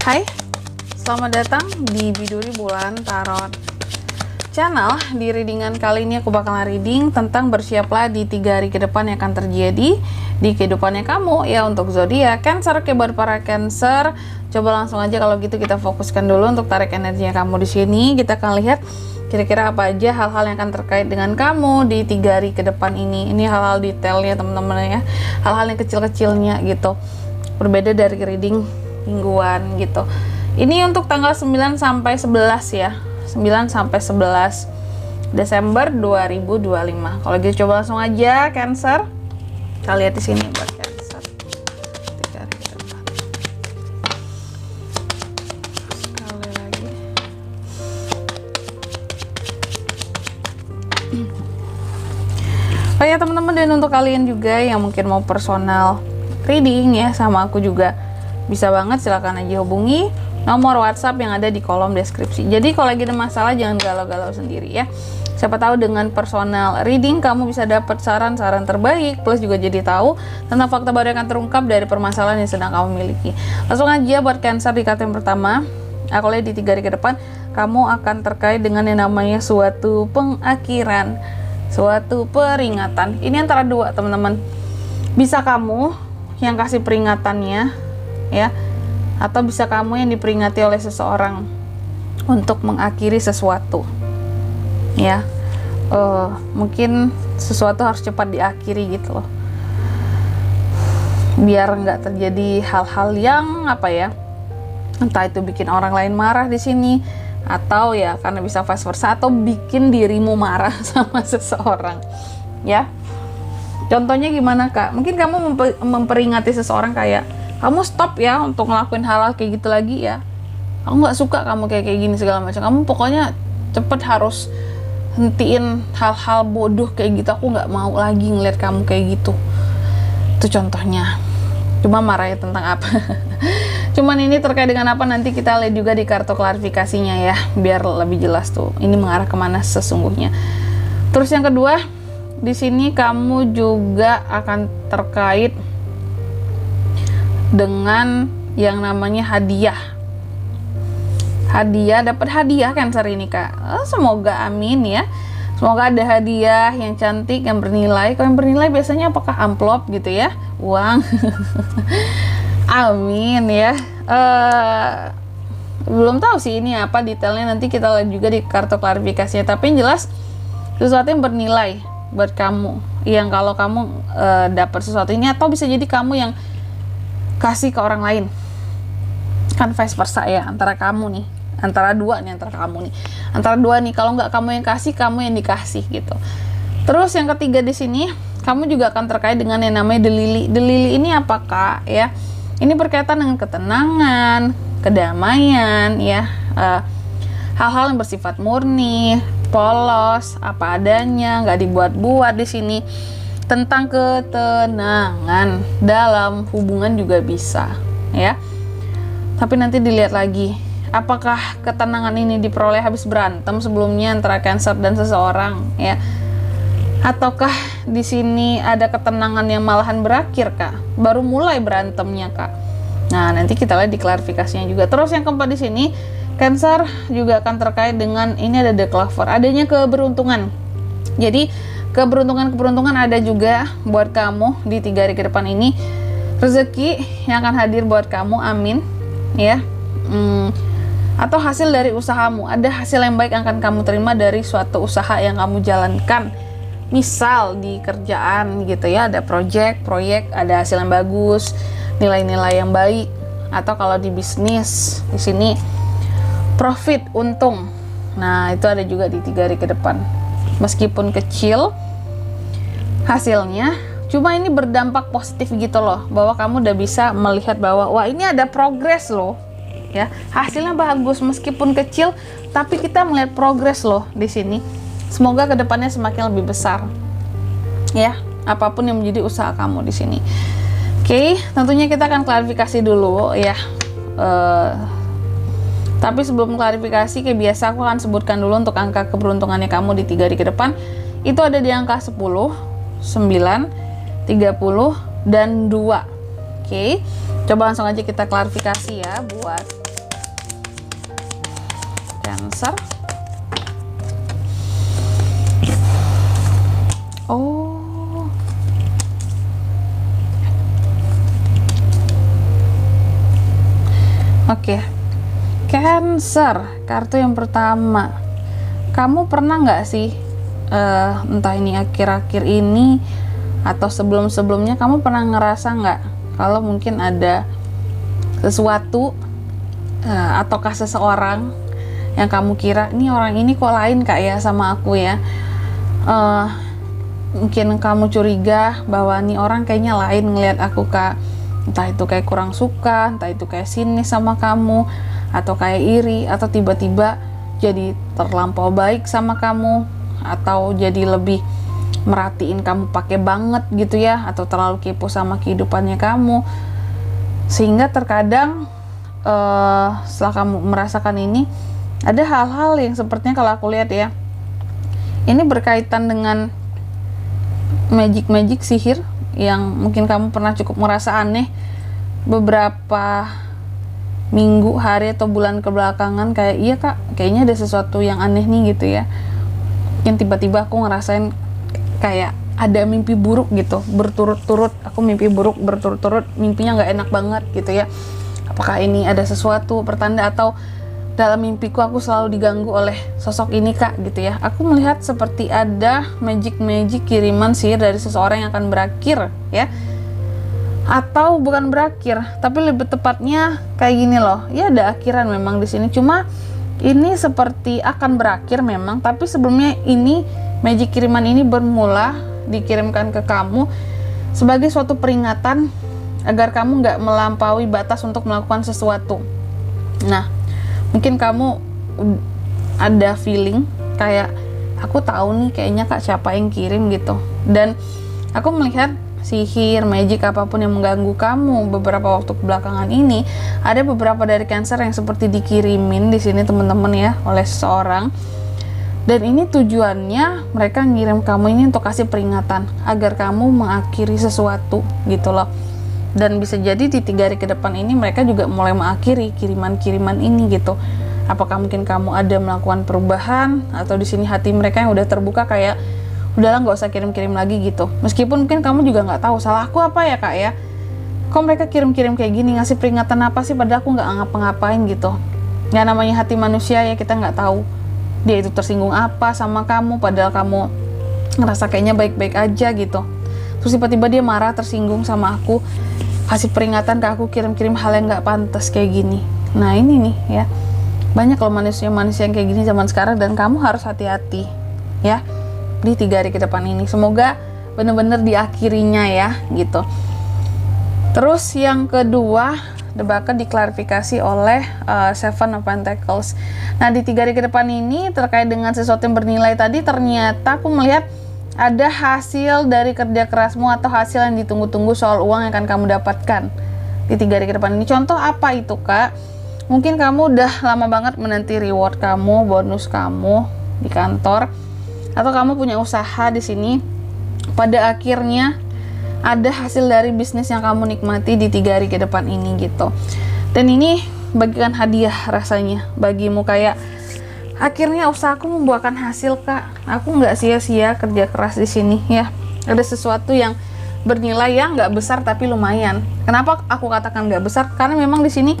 Hai, selamat datang di Biduri Bulan Tarot Channel. Di readingan kali ini aku bakalan reading tentang bersiaplah di 3 hari ke depan yang akan terjadi di kehidupannya kamu ya, untuk zodiak Cancer. Oke, buat para Cancer, coba langsung aja kalau gitu kita fokuskan dulu untuk tarik energinya kamu di sini. Kita akan lihat kira-kira apa aja hal-hal yang akan terkait dengan kamu di 3 hari ke depan ini. Ini hal-hal detailnya teman-teman ya, hal-hal yang kecil-kecilnya gitu, berbeda dari reading mingguan gitu. Ini untuk tanggal 9 sampai 11 ya. 9 sampai 11 Desember 2025. Kalau gitu coba langsung aja Cancer. Kita lihat di sini buat Cancer. 3 hari ke depan. Sekali lagi. Oh ya teman-teman, dan untuk kalian juga yang mungkin mau personal reading ya sama aku juga, bisa banget, silahkan aja hubungi nomor WhatsApp yang ada di kolom deskripsi. Jadi kalau lagi ada masalah jangan galau-galau sendiri ya. Siapa tahu dengan personal reading kamu bisa dapat saran-saran terbaik, plus juga jadi tahu tentang fakta baru yang akan terungkap dari permasalahan yang sedang kamu miliki. Langsung aja buat Cancer, di kartu yang pertama, aku lihat di 3 hari ke depan kamu akan terkait dengan yang namanya suatu pengakhiran, suatu peringatan. Ini antara dua teman-teman. Bisa kamu yang kasih peringatannya ya, atau bisa kamu yang diperingati oleh seseorang untuk mengakhiri sesuatu ya. Mungkin sesuatu harus cepat diakhiri gitu loh, biar nggak terjadi hal-hal yang apa ya, entah itu bikin orang lain marah di sini, atau ya karena bisa vice versa, atau bikin dirimu marah sama seseorang ya. Contohnya gimana Kak? Mungkin kamu memperingati seseorang kayak, kamu stop ya untuk ngelakuin hal-hal kayak gitu lagi ya. Aku nggak suka kamu kayak gini segala macam. Kamu pokoknya cepet harus hentiin hal-hal bodoh kayak gitu. Aku nggak mau lagi ngeliat kamu kayak gitu. Itu contohnya. Cuma marahnya tentang apa? Cuman ini terkait dengan apa, nanti kita lihat juga di kartu klarifikasinya ya, biar lebih jelas tuh ini mengarah kemana sesungguhnya. Terus yang kedua, di sini kamu juga akan terkait dengan yang namanya hadiah. Dapat hadiah Cancer ini Kak. Semoga amin ya. Semoga ada hadiah yang cantik, yang bernilai. Kalau yang bernilai biasanya apakah amplop gitu ya, uang. Amin ya. Belum tahu sih ini apa detailnya, nanti kita lihat juga di kartu klarifikasinya. Tapi yang jelas sesuatu yang bernilai buat kamu, yang kalau kamu dapat sesuatu ini, atau bisa jadi kamu yang kasih ke orang lain, kan vice versa ya, antara kamu nih, antara dua nih, antara dua nih, kalau nggak kamu yang kasih, kamu yang dikasih gitu. Terus yang ketiga di sini, kamu juga akan terkait dengan yang namanya delili. Delili ini apa Kak ya? Ini berkaitan dengan ketenangan, kedamaian ya, hal-hal yang bersifat murni, polos, apa adanya, nggak dibuat-buat di sini. Tentang ketenangan dalam hubungan juga bisa ya. Tapi nanti dilihat lagi, apakah ketenangan ini diperoleh habis berantem sebelumnya antara Cancer dan seseorang ya, ataukah di sini ada ketenangan yang malahan berakhir Kak, baru mulai berantemnya Kak. Nah nanti kita lihat di klarifikasinya juga. Terus yang keempat di sini, Cancer juga akan terkait dengan ini, ada The Clover, adanya keberuntungan. Jadi keberuntungan ada juga buat kamu di 3 hari ke depan ini. Rezeki yang akan hadir buat kamu, amin ya. Atau hasil dari usahamu, ada hasil yang baik yang akan kamu terima dari suatu usaha yang kamu jalankan. Misal di kerjaan gitu ya, ada proyek, ada hasil yang bagus, nilai-nilai yang baik. Atau kalau di bisnis, di sini profit, untung. Nah itu ada juga di 3 hari ke depan. Meskipun kecil hasilnya, cuma ini berdampak positif gitu loh, bahwa kamu udah bisa melihat bahwa wah ini ada progres loh ya, hasilnya bagus meskipun kecil, tapi kita melihat progres loh di sini. Semoga kedepannya semakin lebih besar ya, apapun yang menjadi usaha kamu di sini. Oke, tentunya kita akan klarifikasi dulu ya. Tapi sebelum klarifikasi, kayak biasa aku akan sebutkan dulu untuk angka keberuntungannya kamu di 3 hari ke depan. Itu ada di angka 10, 9, 30, dan 2. Oke, coba langsung aja kita klarifikasi ya buat Cancer. Oh, oke. Cancer, kartu yang pertama. Kamu pernah nggak sih, entah ini akhir-akhir ini atau sebelum-sebelumnya, kamu pernah ngerasa nggak kalau mungkin ada sesuatu ataukah seseorang yang kamu kira, ini orang ini kok lain kak ya sama aku ya. Mungkin kamu curiga bahwa nih orang kayaknya lain ngelihat aku kak, entah itu kayak kurang suka, entah itu kayak sinis sama kamu, atau kayak iri, atau tiba-tiba jadi terlampau baik sama kamu, atau jadi lebih merhatiin kamu pakai banget gitu ya, atau terlalu kepo sama kehidupannya kamu, sehingga terkadang setelah kamu merasakan ini, ada hal-hal yang sepertinya kalau aku lihat ya, ini berkaitan dengan magic sihir yang mungkin kamu pernah cukup merasa aneh beberapa minggu, hari atau bulan kebelakangan, kayak iya kak, kayaknya ada sesuatu yang aneh nih gitu ya, yang tiba-tiba aku ngerasain kayak ada mimpi buruk gitu berturut-turut. Aku mimpi buruk berturut-turut, mimpinya nggak enak banget gitu ya. Apakah ini ada sesuatu pertanda, atau dalam mimpiku aku selalu diganggu oleh sosok ini kak gitu ya. Aku melihat seperti ada magic kiriman sihir dari seseorang yang akan berakhir ya, atau bukan berakhir, tapi lebih tepatnya kayak gini loh ya, ada akhiran memang di sini, cuma ini seperti akan berakhir memang, tapi sebelumnya ini magic kiriman ini bermula dikirimkan ke kamu sebagai suatu peringatan agar kamu nggak melampaui batas untuk melakukan sesuatu. Nah, mungkin kamu ada feeling kayak, aku tahu nih kayaknya kak siapa yang kirim gitu, dan aku melihat sihir, magic, apapun yang mengganggu kamu beberapa waktu belakangan ini, ada beberapa dari Cancer yang seperti dikirimin di sini teman-teman ya, oleh seseorang. Dan ini tujuannya mereka ngirim kamu ini untuk kasih peringatan agar kamu mengakhiri sesuatu gitu loh. Dan bisa jadi di 3 hari ke depan ini mereka juga mulai mengakhiri kiriman-kiriman ini gitu. Apakah mungkin kamu ada melakukan perubahan, atau di sini hati mereka yang udah terbuka kayak, udahlah nggak usah kirim-kirim lagi gitu. Meskipun mungkin kamu juga nggak tahu salahku apa ya kak ya, kok mereka kirim-kirim kayak gini, ngasih peringatan apa sih, padahal aku nggak ngapa-ngapain gitu. Ya namanya hati manusia ya, kita nggak tahu dia itu tersinggung apa sama kamu, padahal kamu ngerasa kayaknya baik-baik aja gitu. Terus tiba-tiba dia marah, tersinggung sama aku, kasih peringatan ke aku, kirim-kirim hal yang nggak pantas kayak gini. Nah ini nih ya, banyak loh manusia-manusia yang kayak gini zaman sekarang, dan kamu harus hati-hati ya di 3 hari ke depan ini. Semoga bener-bener diakhirinya ya gitu. Terus yang kedua, bakal diklarifikasi oleh Seven of Pentacles. Nah di 3 hari ke depan ini terkait dengan sesuatu yang bernilai tadi, ternyata aku melihat ada hasil dari kerja kerasmu atau hasil yang ditunggu-tunggu soal uang yang akan kamu dapatkan di 3 hari ke depan ini. Contoh apa itu kak? Mungkin kamu udah lama banget menanti reward kamu, bonus kamu di kantor, atau kamu punya usaha di sini, pada akhirnya ada hasil dari bisnis yang kamu nikmati di 3 hari ke depan ini gitu. Dan ini bagikan hadiah rasanya bagimu, kayak akhirnya usahaku membuahkan hasil kak, aku nggak sia-sia kerja keras di sini ya. Ada sesuatu yang bernilai yang nggak besar tapi lumayan. Kenapa aku katakan nggak besar? Karena memang di sini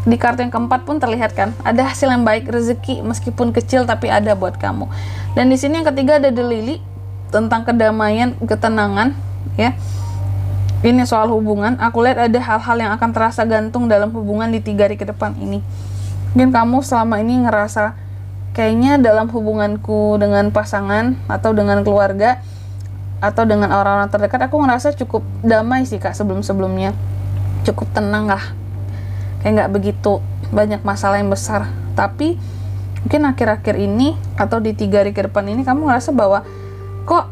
di kartu yang keempat pun terlihat kan, ada hasil yang baik, rezeki meskipun kecil tapi ada buat kamu. Dan di sini yang ketiga ada The Lily, tentang kedamaian, ketenangan ya. Ini soal hubungan, aku lihat ada hal-hal yang akan terasa gantung dalam hubungan di 3 hari ke depan ini. Mungkin kamu selama ini ngerasa kayaknya dalam hubunganku dengan pasangan atau dengan keluarga atau dengan orang-orang terdekat, aku ngerasa cukup damai sih kak sebelum-sebelumnya, cukup tenang lah, kayak nggak begitu banyak masalah yang besar. Tapi mungkin akhir-akhir ini atau di 3 hari ke depan ini kamu ngerasa bahwa kok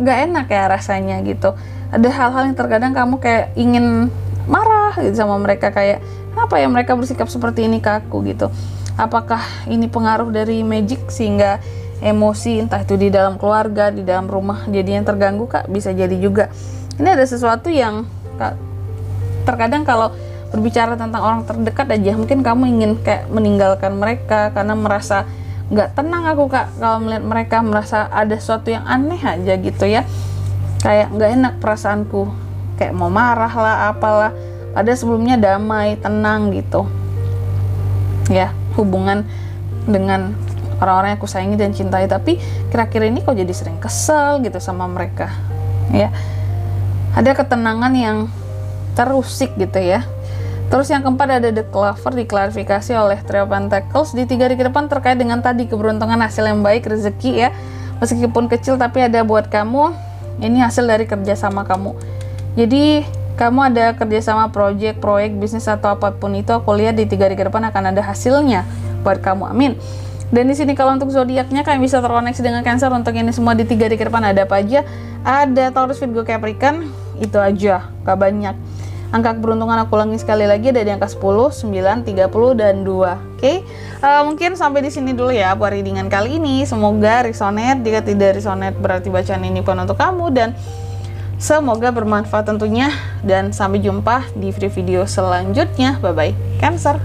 nggak enak ya rasanya gitu. Ada hal-hal yang terkadang kamu kayak ingin marah gitu sama mereka, kayak apa ya mereka bersikap seperti ini ke aku gitu. Apakah ini pengaruh dari magic sehingga emosi entah itu di dalam keluarga, di dalam rumah jadi yang terganggu kak? Bisa jadi juga. Ini ada sesuatu yang kak, terkadang kalau berbicara tentang orang terdekat aja, mungkin kamu ingin kayak meninggalkan mereka karena merasa nggak tenang aku Kak kalau melihat mereka, merasa ada sesuatu yang aneh aja gitu ya, kayak nggak enak perasaanku, kayak mau marah lah apalah, padahal sebelumnya damai tenang gitu ya hubungan dengan orang-orang yang aku sayangi dan cintai, tapi kira-kira ini kok jadi sering kesel gitu sama mereka ya, ada ketenangan yang terusik gitu ya. Terus yang keempat ada The Clover, diklarifikasi oleh Trio Pentacles di 3 hari ke depan terkait dengan tadi keberuntungan, hasil yang baik, rezeki ya, meskipun kecil tapi ada buat kamu, ini hasil dari kerjasama kamu. Jadi kamu ada kerjasama proyek, bisnis atau apapun itu, aku lihat di 3 hari ke depan akan ada hasilnya buat kamu, amin. Dan di sini kalau untuk zodiaknya kalian bisa terkoneksi dengan Cancer. Untuk ini semua di 3 hari ke depan ada apa aja? Ada Taurus, Virgo, Capricorn, itu aja, gak banyak. Angka keberuntungan aku ulangi sekali lagi, ada di angka 10, 9, 30, dan 2. Oke, mungkin sampai di sini dulu ya buat readingan kali ini. Semoga resonate. Jika tidak resonate berarti bacaan ini pun untuk kamu, dan semoga bermanfaat tentunya. Dan sampai jumpa di video selanjutnya. Bye bye Cancer.